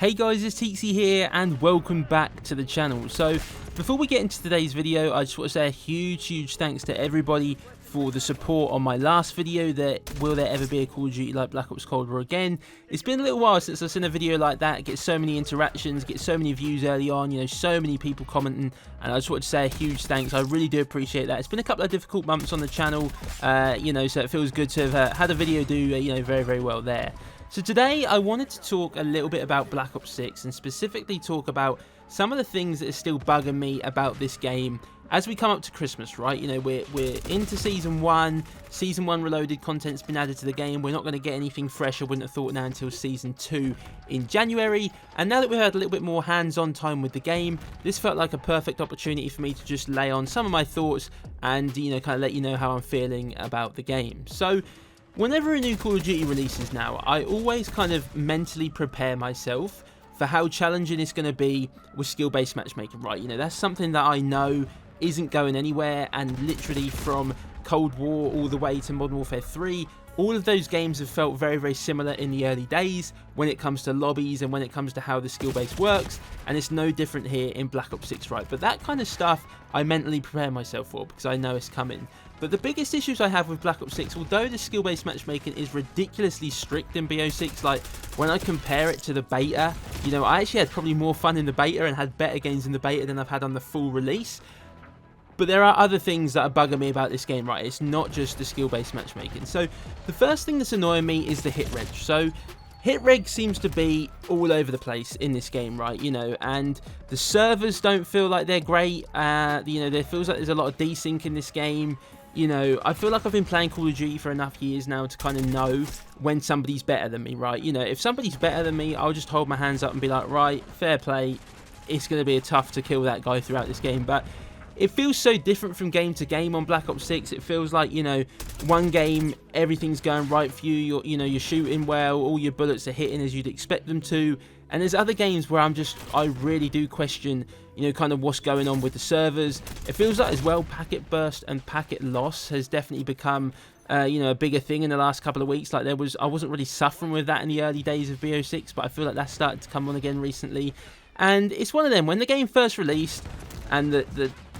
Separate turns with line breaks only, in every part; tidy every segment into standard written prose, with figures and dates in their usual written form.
Hey guys, it's Teaksy here and welcome back to the channel. So before we get into today's video, I just want to say a huge thanks to everybody for the support on my last video that will there ever be a Call of Duty like Black Ops Cold War again. It's been a little while since I've seen a video like that, get so many interactions, get so many views early on, you know, so many people commenting, and I just want to say a huge thanks. I really do appreciate that. It's been a couple of difficult months on the channel, you know, so it feels good to have had a video do, you know, very well there. So today I wanted to talk a little bit about Black Ops 6 and specifically talk about some of the things that are still bugging me about this game as we come up to Christmas, right? You know, we're into Season 1. Season 1 Reloaded content's been added to the game. We're not going to get anything fresh, I wouldn't have thought now, until Season 2 in January. And now that we've had a little bit more hands-on time with the game, this felt like a perfect opportunity for me to just lay on some of my thoughts and, you know, kind of let you know how I'm feeling about the game. So whenever a new Call of Duty releases now, I always kind of mentally prepare myself for how challenging it's going to be with skill-based matchmaking, right? You know, that's something that I know isn't going anywhere, and literally from Cold War all the way to Modern Warfare 3, all of those games have felt very similar in the early days when it comes to lobbies and when it comes to how the skill base works, and it's no different here in Black Ops 6, right? But that kind of stuff I mentally prepare myself for because I know it's coming. But the biggest issues I have with Black Ops 6, although the skill-based matchmaking is ridiculously strict in BO6, like when I compare it to the beta, you know, I actually had probably more fun in the beta and had better games in the beta than I've had on the full release. But there are other things that are bugging me about this game, right? It's not just the skill-based matchmaking. So the first thing that's annoying me is the hit reg. So hit reg seems to be all over the place in this game, right? You know, and the servers don't feel like they're great. You know, there feels like there's a lot of desync in this game. You know, I feel like I've been playing Call of Duty for enough years now to kind of know when somebody's better than me, right? You know, if somebody's better than me, I'll just hold my hands up and be like, right, fair play. It's going to be tough to kill that guy throughout this game. But it feels so different from game to game on Black Ops 6. It feels like, you know, one game, everything's going right for you. You're shooting well. All your bullets are hitting as you'd expect them to. And there's other games where I really do question, you know, kind of what's going on with the servers. It feels like as well, packet burst and packet loss has definitely become, you know, a bigger thing in the last couple of weeks. Like I wasn't really suffering with that in the early days of BO6, but I feel like that's started to come on again recently. And it's one of them, when the game first released and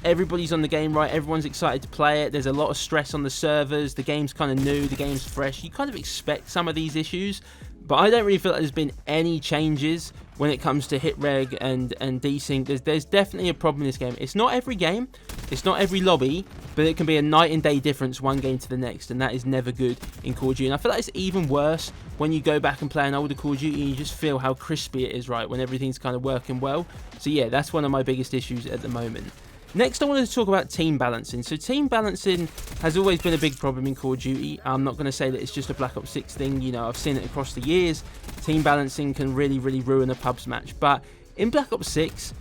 everybody's on the game, right? Everyone's excited to play it. There's a lot of stress on the servers. The game's kind of new. The game's fresh. You kind of expect some of these issues, but I don't really feel like there's been any changes when it comes to hit reg and desync. There's definitely a problem in this game. It's not every game. It's not every lobby, but it can be a night and day difference one game to the next, and that is never good in Call of Duty. And I feel like it's even worse when you go back and play an older Call of Duty and you just feel how crispy it is, right? When everything's kind of working well. So yeah, that's one of my biggest issues at the moment. Next, I wanted to talk about team balancing. So team balancing has always been a big problem in Call of Duty. I'm not going to say that it's just a Black Ops 6 thing. You know, I've seen it across the years. Team balancing can really ruin a pubs match. But in Black Ops 6,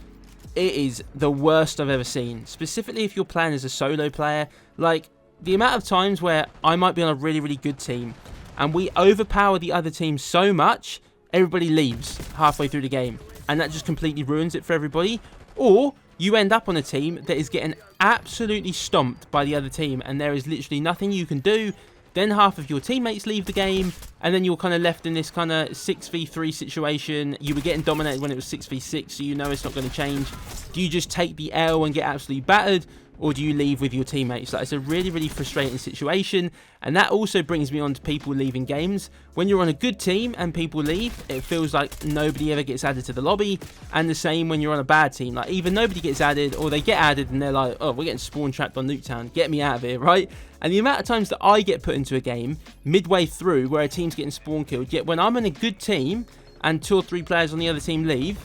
it is the worst I've ever seen. Specifically if you're playing as a solo player. Like, the amount of times where I might be on a really good team and we overpower the other team so much, everybody leaves halfway through the game. And that just completely ruins it for everybody. Or you end up on a team that is getting absolutely stomped by the other team and there is literally nothing you can do. Then half of your teammates leave the game and then you're kind of left in this kind of 6v3 situation. You were getting dominated when it was 6v6, so you know it's not going to change. Do you just take the L and get absolutely battered, or do you leave with your teammates? Like, it's a really frustrating situation, and that also brings me on to people leaving games. When you're on a good team and people leave, it feels like nobody ever gets added to the lobby, and the same when you're on a bad team. Like, either nobody gets added, or they get added and they're like, oh, we're getting spawn trapped on Nuketown, get me out of here, right? And the amount of times that I get put into a game midway through where a team's getting spawn killed, yet when I'm in a good team and 2 or 3 players on the other team leave,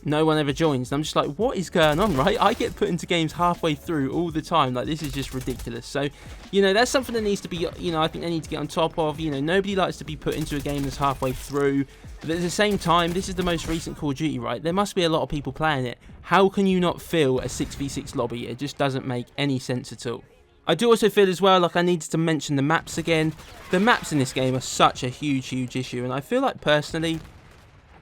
no one ever joins. And I'm just like, what is going on, right? I get put into games halfway through all the time. Like, this is just ridiculous. So, you know, that's something that needs to be, you know, I think they need to get on top of. You know, nobody likes to be put into a game that's halfway through. But at the same time, this is the most recent Call of Duty, right? There must be a lot of people playing it. How can you not feel a 6v6 lobby? It just doesn't make any sense at all. I do also feel as well like I needed to mention the maps again. The maps in this game are such a huge issue. And I feel like, personally,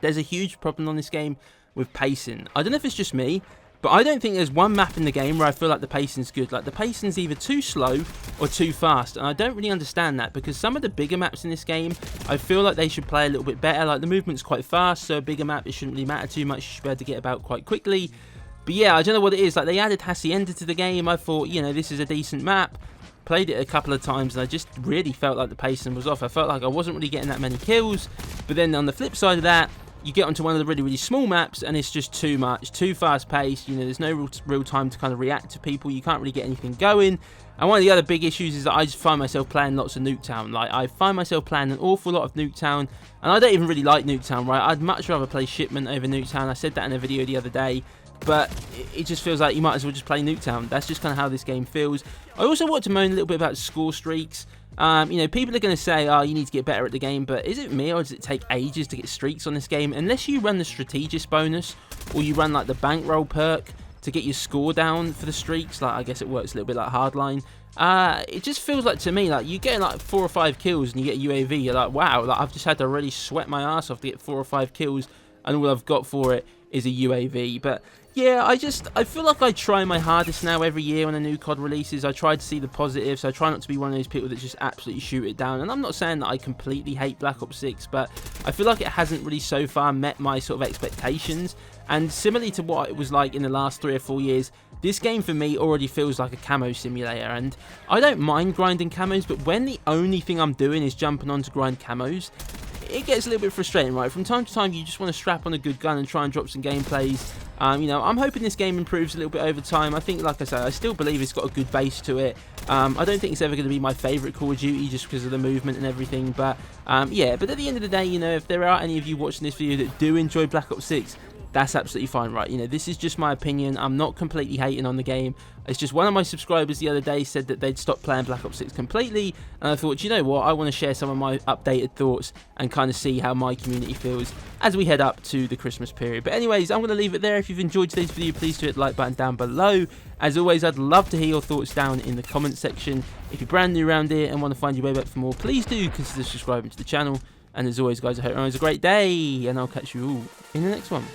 there's a huge problem on this game with pacing. I don't know if it's just me, But I don't think there's one map in the game where I feel like the pacing's good. Like, the pacing's either too slow or too fast, and I don't really understand that, because some of the bigger maps in this game, I feel like they should play a little bit better. Like, the movement's quite fast, so a bigger map, it shouldn't really matter too much. You should be able to get about quite quickly. But yeah, I don't know what it is. Like, they added Hacienda to the game. I thought, you know, this is a decent map. Played it a couple of times, and I just really felt like the pacing was off. I felt like I wasn't really getting that many kills. But then on the flip side of that, you get onto one of the really, really small maps, and it's just too much, too fast-paced. You know, there's no real time to kind of react to people. You can't really get anything going. And one of the other big issues is that I just find myself playing lots of Nuketown. Like, I find myself playing an awful lot of Nuketown, and I don't even really like Nuketown, right? I'd much rather play Shipment over Nuketown. I said that in a video the other day. But it just feels like you might as well just play Nuketown. That's just kind of how this game feels. I also want to moan a little bit about score streaks. You know, people are going to say, oh, you need to get better at the game, but is it me, or does it take ages to get streaks on this game? Unless you run the strategist bonus, or you run like the bankroll perk to get your score down for the streaks, like I guess it works a little bit like Hardline. It just feels like, to me, like, you get like 4 or 5 kills and you get a UAV, you're like, wow, like, I've just had to really sweat my ass off to get 4 or 5 kills, and all I've got for it is a UAV. But yeah, I feel like I try my hardest now every year when a new COD releases. I try to see the positives. I try not to be one of those people that just absolutely shoot it down. And I'm not saying that I completely hate Black Ops 6, but I feel like it hasn't really so far met my sort of expectations. And similarly to what it was like in the last 3 or 4 years, this game for me already feels like a camo simulator. And I don't mind grinding camos, but when the only thing I'm doing is jumping on to grind camos, it gets a little bit frustrating, right? From time to time, you just want to strap on a good gun and try and drop some gameplays. You know, I'm hoping this game improves a little bit over time. I think, like I said, I still believe it's got a good base to it. I don't think it's ever going to be my favourite Call of Duty just because of the movement and everything. But, yeah, but at the end of the day, you know, if there are any of you watching this video that do enjoy Black Ops 6, that's absolutely fine, right? You know, this is just my opinion. I'm not completely hating on the game. It's just one of my subscribers the other day said that they'd stopped playing Black Ops 6 completely, and I thought, you know what, I want to share some of my updated thoughts and kind of see how my community feels as we head up to the Christmas period. But anyways, I'm going to leave it there. If you've enjoyed today's video, please do hit the like button down below. As always, I'd love to hear your thoughts down in the comment section. If you're brand new around here and want to find your way back for more, please do consider subscribing to the channel. And as always, guys, I hope everyone has a great day, and I'll catch you all in the next one.